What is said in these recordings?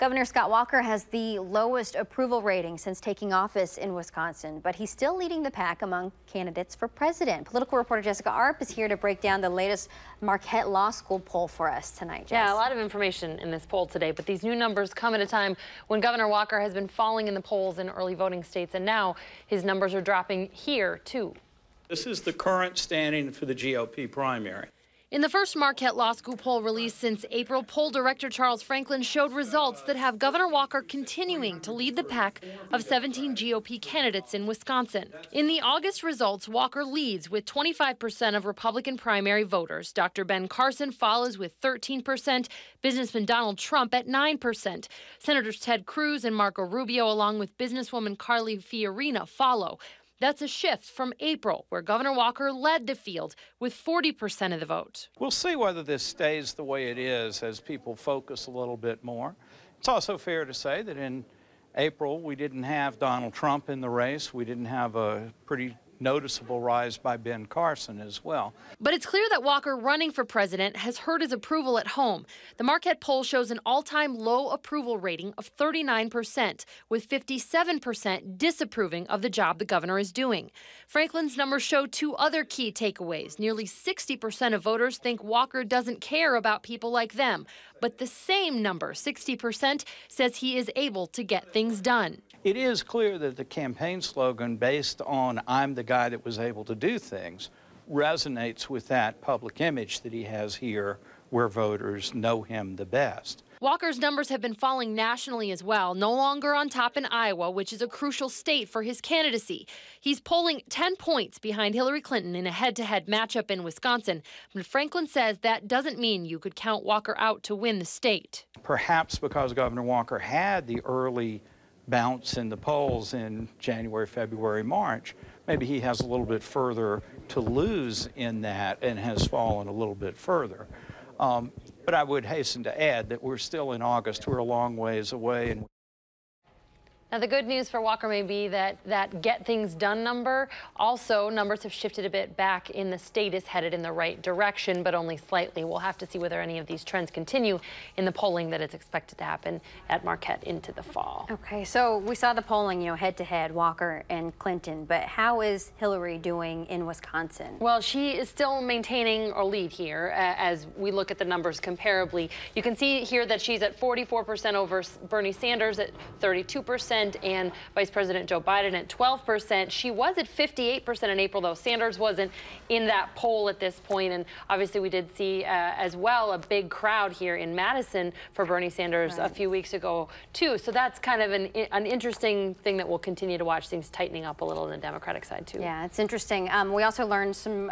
Governor Scott Walker has the lowest approval rating since taking office in Wisconsin, but he's still leading the pack among candidates for president. Political reporter Jessica Arp is here to break down the latest Marquette Law School poll for us tonight. Jess. Yeah, a lot of information in this poll today, but these new numbers come at a time when Governor Walker has been falling in the polls in early voting states, and now his numbers are dropping here, too. This is the current standing for the GOP primary. In the first Marquette Law School poll released since April, poll director Charles Franklin showed results that have Governor Walker continuing to lead the pack of 17 GOP candidates in Wisconsin. In the August results, Walker leads with 25% of Republican primary voters. Dr. Ben Carson follows with 13%, businessman Donald Trump at 9%. Senators Ted Cruz and Marco Rubio, along with businesswoman Carly Fiorina, follow. That's a shift from April, where Governor Walker led the field with 40% of the vote. We'll see whether this stays the way it is as people focus a little bit more. It's also fair to say that in April, we didn't have Donald Trump in the race. We didn't have a pretty noticeable rise by Ben Carson as well. But it's clear that Walker running for president has hurt his approval at home. The Marquette poll shows an all-time low approval rating of 39%, with 57% disapproving of the job the governor is doing. Franklin's numbers show two other key takeaways. Nearly 60% of voters think Walker doesn't care about people like them, but the same number, 60%, says he is able to get things done. It is clear that the campaign slogan based on "I'm the guy that was able to do things" resonates with that public image that he has here where voters know him the best. Walker's numbers have been falling nationally as well, no longer on top in Iowa, which is a crucial state for his candidacy. He's polling 10 points behind Hillary Clinton in a head-to-head matchup in Wisconsin. But Franklin says that doesn't mean you could count Walker out to win the state. Perhaps because Governor Walker had the early bounce in the polls in January, February, March, maybe he has a little bit further to lose in that and has fallen a little bit further. But I would hasten to add that we're still in August. We're a long ways away. And now, the good news for Walker may be that get things done number. Also, numbers have shifted a bit back in the state is headed in the right direction, but only slightly. We'll have to see whether any of these trends continue in the polling that is expected to happen at Marquette into the fall. Okay, so we saw the polling, head-to-head, Walker and Clinton, but how is Hillary doing in Wisconsin? Well, she is still maintaining a lead here as we look at the numbers comparably. You can see here that she's at 44% over Bernie Sanders at 32%. And Vice President Joe Biden at 12%. She was at 58% in April, though. Sanders wasn't in that poll at this point. And obviously, we did see as well a big crowd here in Madison for Bernie Sanders a few weeks ago, too. So that's kind of an interesting thing that we'll continue to watch, things tightening up a little on the Democratic side, too. Yeah, it's interesting. We also learned some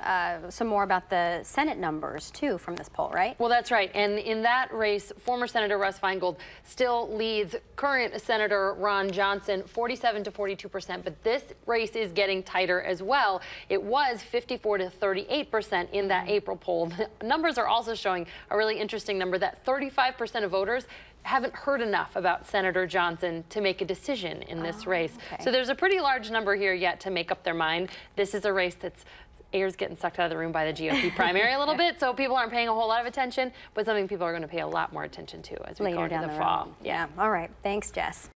more about the Senate numbers, too, from this poll, right? Well, that's right. And in that race, former Senator Russ Feingold still leads current Senator Ron Johnson 47 to 42%, but this race is getting tighter as well. It was 54 to 38% in that April poll. The numbers are also showing a really interesting number that 35% of voters haven't heard enough about Senator Johnson to make a decision in this race. Okay. So there's a pretty large number here yet to make up their mind. This is a race that's air's getting sucked out of the room by the GOP primary a little bit, so people aren't paying a whole lot of attention, but something people are going to pay a lot more attention to as we go into the fall. Yeah. All right. Thanks, Jess.